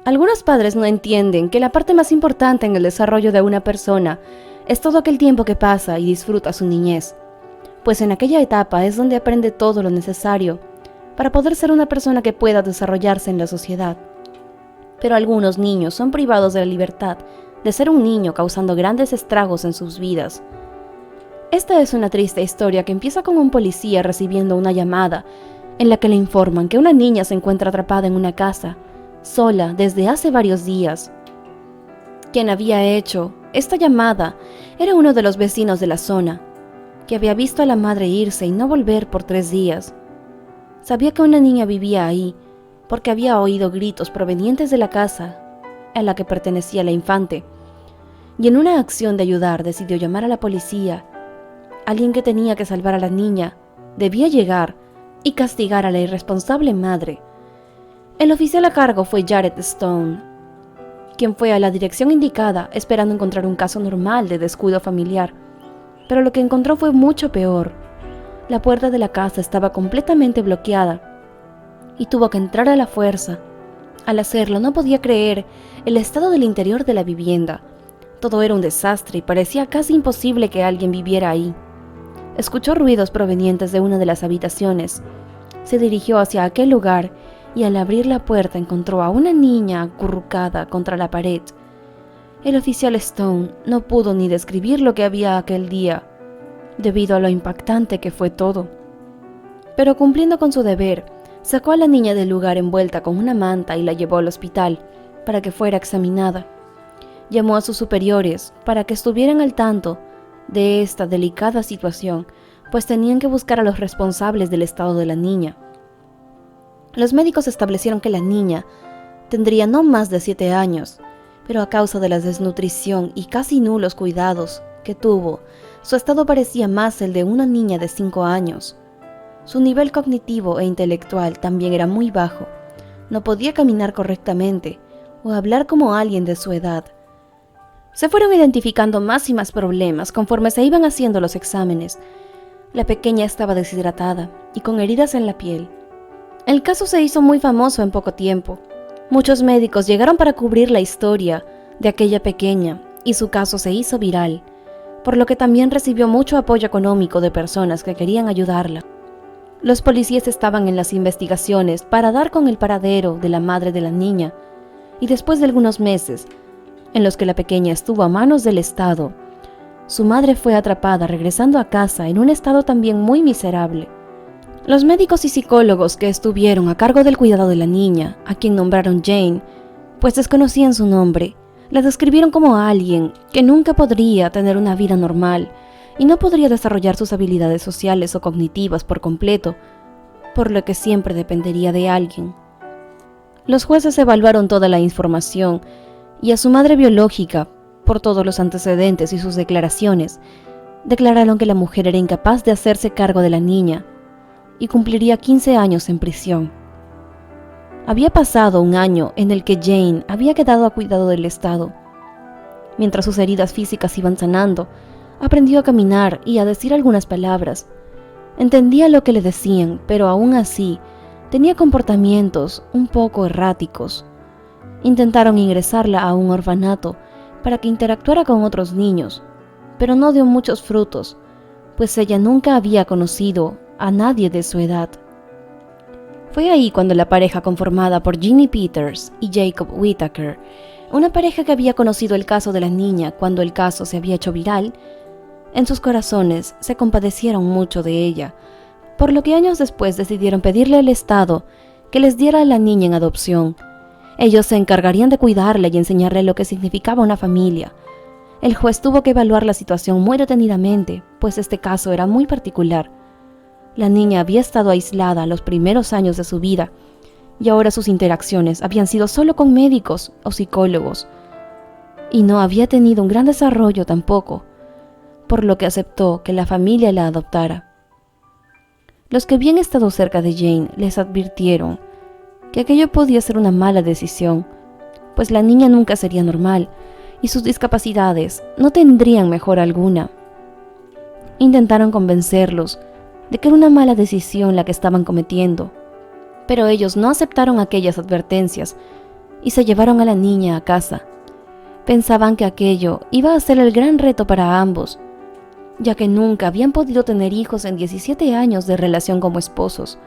Algunos padres no entienden que la parte más importante en el desarrollo de una persona es todo aquel tiempo que pasa y disfruta su niñez, pues en aquella etapa es donde aprende todo lo necesario para poder ser una persona que pueda desarrollarse en la sociedad. Pero algunos niños son privados de la libertad de ser un niño, causando grandes estragos en sus vidas. Esta es una triste historia que empieza con un policía recibiendo una llamada en la que le informan que una niña se encuentra atrapada en una casa, sola desde hace varios días. Quien había hecho esta llamada era uno de los vecinos de la zona, que había visto a la madre irse y no volver por 3 días. Sabía que una niña vivía ahí, porque había oído gritos provenientes de la casa a la que pertenecía la infante, y en una acción de ayudar decidió llamar a la policía. Alguien que tenía que salvar a la niña debía llegar y castigar a la irresponsable madre. El oficial a cargo fue Jared Stone, quien fue a la dirección indicada esperando encontrar un caso normal de descuido familiar, pero lo que encontró fue mucho peor. La puerta de la casa estaba completamente bloqueada y tuvo que entrar a la fuerza. Al hacerlo no podía creer el estado del interior de la vivienda. Todo era un desastre y parecía casi imposible que alguien viviera ahí. Escuchó ruidos provenientes de una de las habitaciones. Se dirigió hacia aquel lugar y al abrir la puerta encontró a una niña acurrucada contra la pared. El oficial Stone no pudo ni describir lo que había aquel día, debido a lo impactante que fue todo. Pero cumpliendo con su deber, sacó a la niña del lugar envuelta con una manta y la llevó al hospital para que fuera examinada. Llamó a sus superiores para que estuvieran al tanto de esta delicada situación, pues tenían que buscar a los responsables del estado de la niña. Los médicos establecieron que la niña tendría no más de 7 años, pero a causa de la desnutrición y casi nulos cuidados que tuvo, su estado parecía más el de una niña de 5 años. Su nivel cognitivo e intelectual también era muy bajo. No podía caminar correctamente o hablar como alguien de su edad. Se fueron identificando más y más problemas conforme se iban haciendo los exámenes. La pequeña estaba deshidratada y con heridas en la piel. El caso se hizo muy famoso en poco tiempo. Muchos médicos llegaron para cubrir la historia de aquella pequeña y su caso se hizo viral, por lo que también recibió mucho apoyo económico de personas que querían ayudarla. Los policías estaban en las investigaciones para dar con el paradero de la madre de la niña, y después de algunos meses en los que la pequeña estuvo a manos del Estado, su madre fue atrapada regresando a casa en un estado también muy miserable. Los médicos y psicólogos que estuvieron a cargo del cuidado de la niña, a quien nombraron Jane, pues desconocían su nombre, la describieron como alguien que nunca podría tener una vida normal y no podría desarrollar sus habilidades sociales o cognitivas por completo, por lo que siempre dependería de alguien. Los jueces evaluaron toda la información y a su madre biológica, por todos los antecedentes y sus declaraciones, declararon que la mujer era incapaz de hacerse cargo de la niña y cumpliría 15 años en prisión. Había pasado un año en el que Jane había quedado a cuidado del Estado. Mientras sus heridas físicas iban sanando, aprendió a caminar y a decir algunas palabras. Entendía lo que le decían, pero aún así tenía comportamientos un poco erráticos. Intentaron ingresarla a un orfanato para que interactuara con otros niños, pero no dio muchos frutos, pues ella nunca había conocido a nadie de su edad. Fue ahí cuando la pareja conformada por Ginny Peters y Jacob Whittaker, una pareja que había conocido el caso de la niña cuando el caso se había hecho viral, en sus corazones se compadecieron mucho de ella, por lo que años después decidieron pedirle al Estado que les diera a la niña en adopción. Ellos se encargarían de cuidarla y enseñarle lo que significaba una familia. El juez tuvo que evaluar la situación muy detenidamente, pues este caso era muy particular. La niña había estado aislada los primeros años de su vida, y ahora sus interacciones habían sido solo con médicos o psicólogos, y no había tenido un gran desarrollo tampoco, por lo que aceptó que la familia la adoptara. Los que habían estado cerca de Jane les advirtieron que aquello podía ser una mala decisión, pues la niña nunca sería normal y sus discapacidades no tendrían mejora alguna. Intentaron convencerlos de que era una mala decisión la que estaban cometiendo, pero ellos no aceptaron aquellas advertencias y se llevaron a la niña a casa. Pensaban que aquello iba a ser el gran reto para ambos, ya que nunca habían podido tener hijos en 17 años de relación como esposos,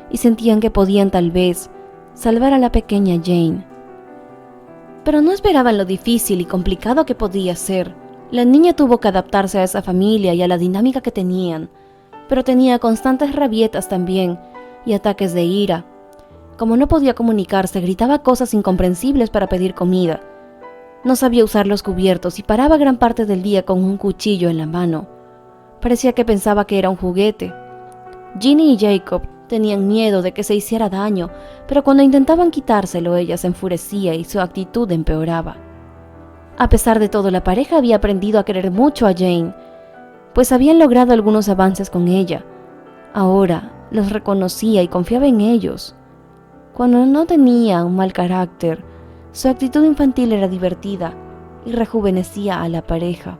y sentían que podían tal vez salvar a la pequeña Jane. Pero no esperaban lo difícil y complicado que podía ser. La niña tuvo que adaptarse a esa familia y a la dinámica que tenían, pero tenía constantes rabietas también y ataques de ira. Como no podía comunicarse, gritaba cosas incomprensibles para pedir comida. No sabía usar los cubiertos y paraba gran parte del día con un cuchillo en la mano. Parecía que pensaba que era un juguete. Ginny y Jacob tenían miedo de que se hiciera daño, pero cuando intentaban quitárselo ella se enfurecía y su actitud empeoraba. A pesar de todo, la pareja había aprendido a querer mucho a Jane, pues habían logrado algunos avances con ella. Ahora los reconocía y confiaba en ellos. Cuando no tenía un mal carácter, su actitud infantil era divertida y rejuvenecía a la pareja.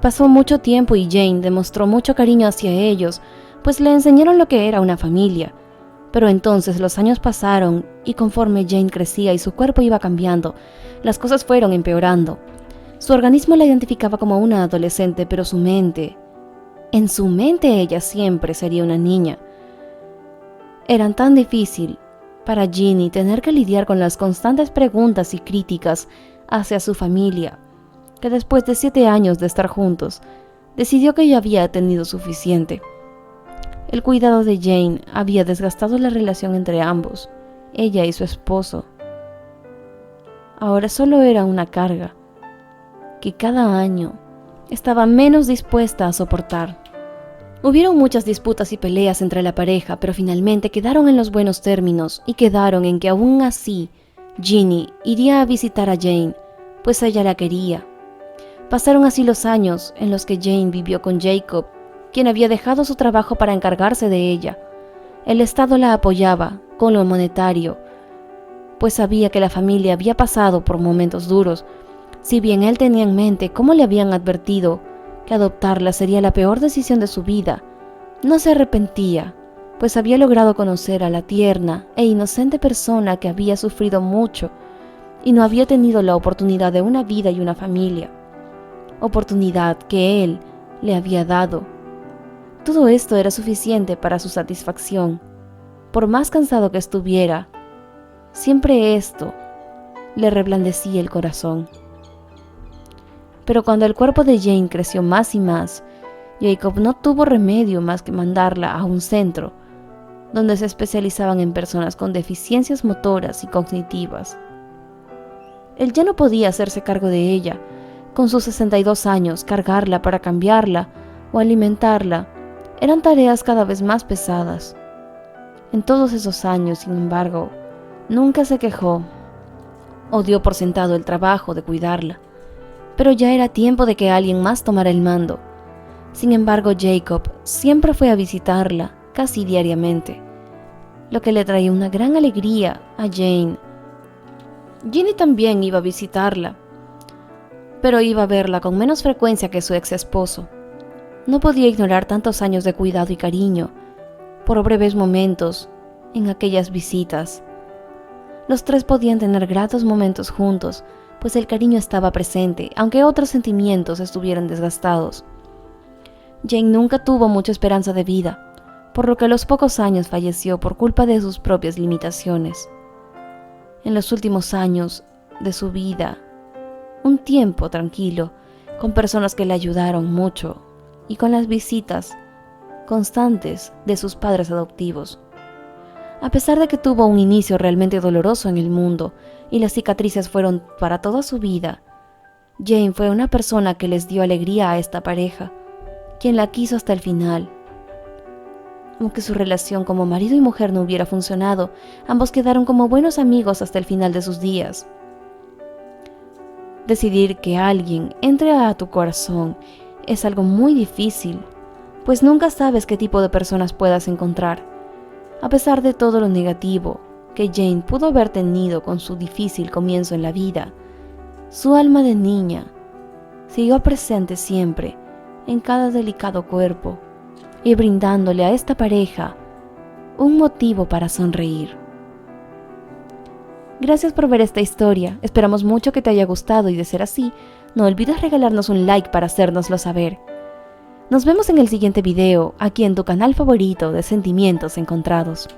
Pasó mucho tiempo y Jane demostró mucho cariño hacia ellos, pues le enseñaron lo que era una familia. Pero entonces los años pasaron y conforme Jane crecía y su cuerpo iba cambiando, las cosas fueron empeorando. Su organismo la identificaba como una adolescente, pero en su mente ella siempre sería una niña. Era tan difícil para Ginny tener que lidiar con las constantes preguntas y críticas hacia su familia, que después de 7 años de estar juntos, decidió que ya había tenido suficiente. El cuidado de Jane había desgastado la relación entre ambos, ella y su esposo. Ahora solo era una carga que cada año estaba menos dispuesta a soportar. Hubieron muchas disputas y peleas entre la pareja, pero finalmente quedaron en los buenos términos y quedaron en que aún así Ginny iría a visitar a Jane, pues ella la quería. Pasaron así los años en los que Jane vivió con Jacob, quien había dejado su trabajo para encargarse de ella. El Estado la apoyaba con lo monetario, pues sabía que la familia había pasado por momentos duros. Si bien él tenía en mente cómo le habían advertido que adoptarla sería la peor decisión de su vida, no se arrepentía, pues había logrado conocer a la tierna e inocente persona que había sufrido mucho y no había tenido la oportunidad de una vida y una familia, oportunidad que él le había dado. Todo esto era suficiente para su satisfacción. Por más cansado que estuviera, siempre esto le reblandecía el corazón. Pero cuando el cuerpo de Jane creció más y más, Jacob no tuvo remedio más que mandarla a un centro donde se especializaban en personas con deficiencias motoras y cognitivas. Él ya no podía hacerse cargo de ella. Con sus 62 años, cargarla para cambiarla o alimentarla eran tareas cada vez más pesadas. En todos esos años, sin embargo, nunca se quejó o dio por sentado el trabajo de cuidarla. Pero ya era tiempo de que alguien más tomara el mando. Sin embargo, Jacob siempre fue a visitarla casi diariamente, lo que le traía una gran alegría a Jane. Ginny también iba a visitarla, pero iba a verla con menos frecuencia que su ex esposo. No podía ignorar tantos años de cuidado y cariño por breves momentos en aquellas visitas. Los tres podían tener gratos momentos juntos, pues el cariño estaba presente, aunque otros sentimientos estuvieran desgastados. Jane nunca tuvo mucha esperanza de vida, por lo que a los pocos años falleció por culpa de sus propias limitaciones. En los últimos años de su vida, un tiempo tranquilo, con personas que le ayudaron mucho y con las visitas constantes de sus padres adoptivos. A pesar de que tuvo un inicio realmente doloroso en el mundo y las cicatrices fueron para toda su vida, Jane fue una persona que les dio alegría a esta pareja, quien la quiso hasta el final. Aunque su relación como marido y mujer no hubiera funcionado, ambos quedaron como buenos amigos hasta el final de sus días. Decidir que alguien entre a tu corazón es algo muy difícil, pues nunca sabes qué tipo de personas puedas encontrar. A pesar de todo lo negativo que Jane pudo haber tenido con su difícil comienzo en la vida, su alma de niña siguió presente siempre en cada delicado cuerpo y brindándole a esta pareja un motivo para sonreír. Gracias por ver esta historia, esperamos mucho que te haya gustado y de ser así, no olvides regalarnos un like para hacérnoslo saber. Nos vemos en el siguiente video, aquí en tu canal favorito de Sentimientos Encontrados.